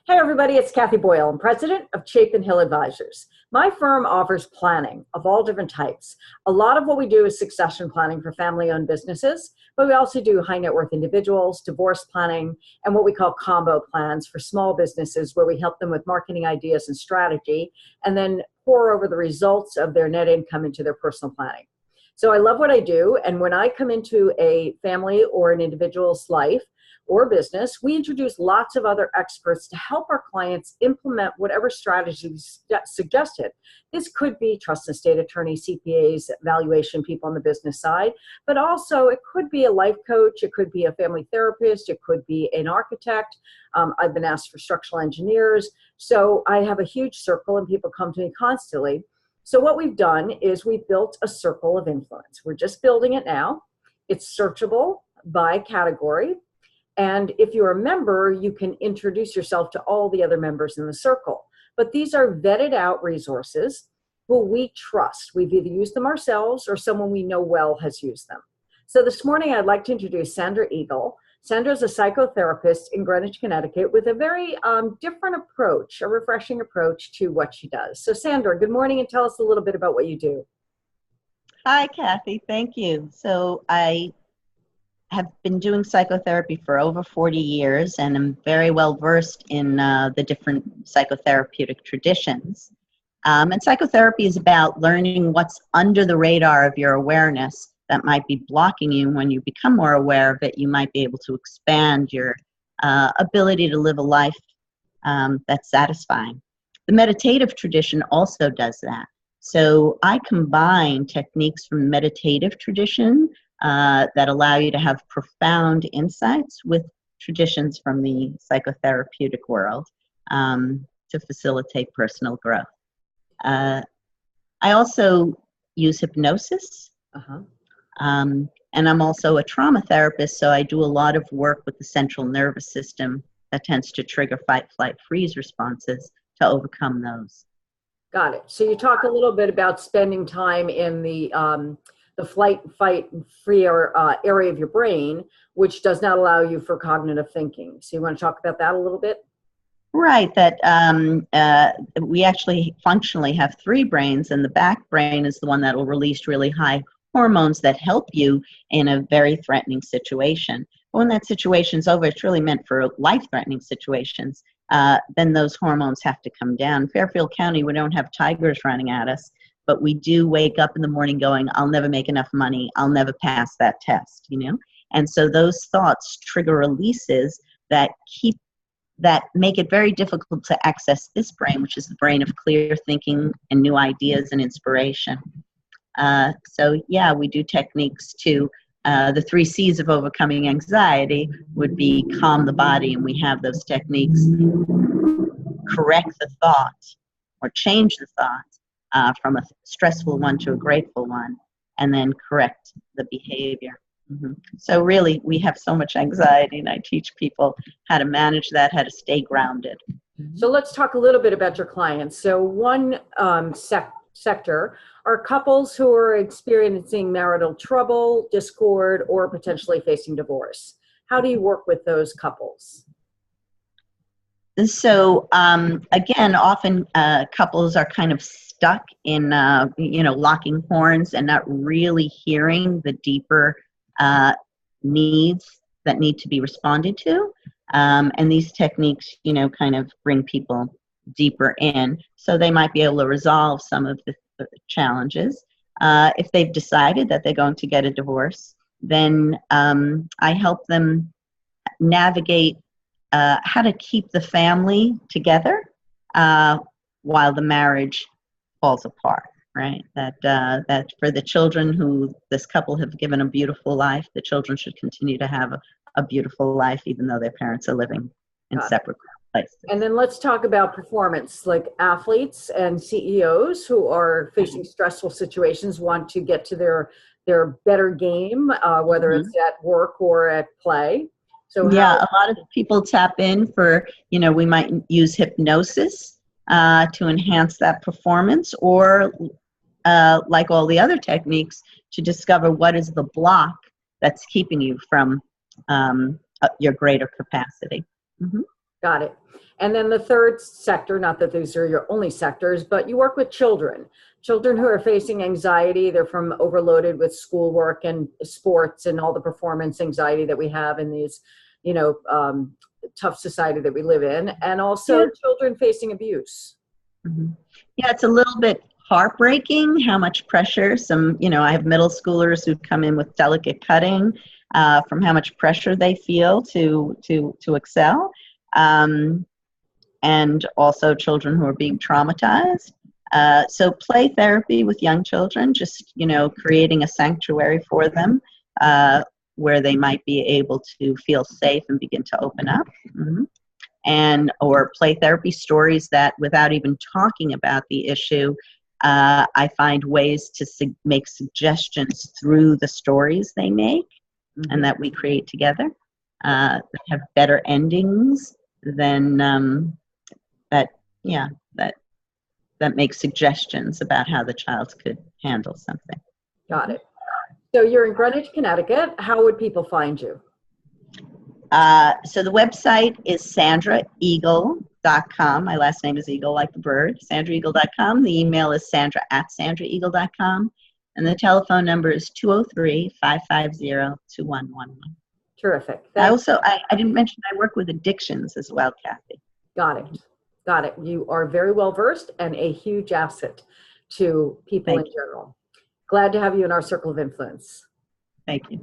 Hey everybody, it's Kathy Boyle. I'm president of Chapin Hill Advisors. My firm offers planning of all different types. A lot of what we do is succession planning for family-owned businesses, but we also do high net worth individuals, divorce planning, and what we call combo plans for small businesses where we help them with marketing ideas and strategy, and then pour over the results of their net income into their personal planning. So I love what I do, and when I come into a family or an individual's life, or business, we introduce lots of other experts to help our clients implement whatever strategies suggested. This could be trust and estate attorneys, CPAs, valuation people on the business side, but also it could be a life coach, it could be a family therapist, it could be an architect. I've been asked for structural engineers. So I have a huge circle and people come to me constantly. So what we've done is we've built a circle of influence. We're just building it now. It's searchable by category. And if you're a member, you can introduce yourself to all the other members in the circle. But these are vetted out resources who we trust. We've either used them ourselves or someone we know well has used them. So this morning, I'd like to introduce Sandra E. Sandra is a psychotherapist in Greenwich, Connecticut with a very different approach, a refreshing approach to what she does. So Sandra, good morning and tell us a little bit about what you do. Hi, Kathy. Thank you. So I have been doing psychotherapy for over 40 years and am very well versed in the different psychotherapeutic traditions. And psychotherapy is about learning what's under the radar of your awareness that might be blocking you. When you become more aware of it, you might be able to expand your ability to live a life that's satisfying. The meditative tradition also does that. So I combine techniques from meditative tradition that allow you to have profound insights with traditions from the psychotherapeutic world to facilitate personal growth. I also use hypnosis, and I'm also a trauma therapist, so I do a lot of work with the central nervous system that tends to trigger fight, flight, freeze responses to overcome those. Got it. So you talk a little bit about spending time in the flight, fight, free area of your brain, which does not allow you for cognitive thinking. So you want to talk about that a little bit? Right, that we actually functionally have three brains, and the back brain is the one that will release really high hormones that help you in a very threatening situation. But when that situation's over, it's really meant for life-threatening situations. Then those hormones have to come down. In Fairfield County, we don't have tigers running at us, but we do wake up in the morning going, I'll never make enough money, I'll never pass that test, you know? And so those thoughts trigger releases that make it very difficult to access this brain, which is the brain of clear thinking and new ideas and inspiration. So yeah, we do techniques to, the 3 C's of overcoming anxiety would be calm the body, and we have those techniques, correct the thought or change the thought from a stressful one to a grateful one, and then correct the behavior. So really, we have so much anxiety, and I teach people how to manage that, how to stay grounded. So let's talk a little bit about your clients. So one sector are couples who are experiencing marital trouble, discord, or potentially facing divorce. How do you work with those couples? So again, often couples are kind of stuck in locking horns and not really hearing the deeper needs that need to be responded to, and these techniques kind of bring people deeper in, so they might be able to resolve some of the challenges. If they've decided that they're going to get a divorce, then I help them navigate how to keep the family together while the marriage falls apart, right? That for the children who this couple have given a beautiful life, the children should continue to have a beautiful life even though their parents are living in separate places. And then let's talk about performance, like athletes and CEOs who are facing stressful situations, want to get to their better game, whether it's at work or at play. So yeah, a lot of people tap in for, we might use hypnosis to enhance that performance, or like all the other techniques, to discover what is the block that's keeping you from your greater capacity. Got it. And then the third sector, not that these are your only sectors, but you work with children who are facing anxiety. They're from overloaded with schoolwork and sports and all the performance anxiety that we have in these, tough society that we live in, and also children facing abuse. Mm-hmm. Yeah, it's a little bit heartbreaking how much pressure I have middle schoolers who come in with delicate cutting from how much pressure they feel to excel, and also children who are being traumatized. So play therapy with young children, just creating a sanctuary for them where they might be able to feel safe and begin to open up. Mm-hmm. And or play therapy stories that, without even talking about the issue, I find ways to make suggestions through the stories they make, mm-hmm. and that we create together that have better endings than that make suggestions about how the child could handle something. Got it. So you're in Greenwich, Connecticut. How would people find you? So the website is sandraeagle.com. My last name is Eagle, like the bird, sandraeagle.com. The email is sandra@sandraeagle.com. And the telephone number is 203-550-2111. Terrific. I didn't mention I work with addictions as well, Kathy. Got it. You are very well versed and a huge asset to people in general. Glad to have you in our circle of influence. Thank you.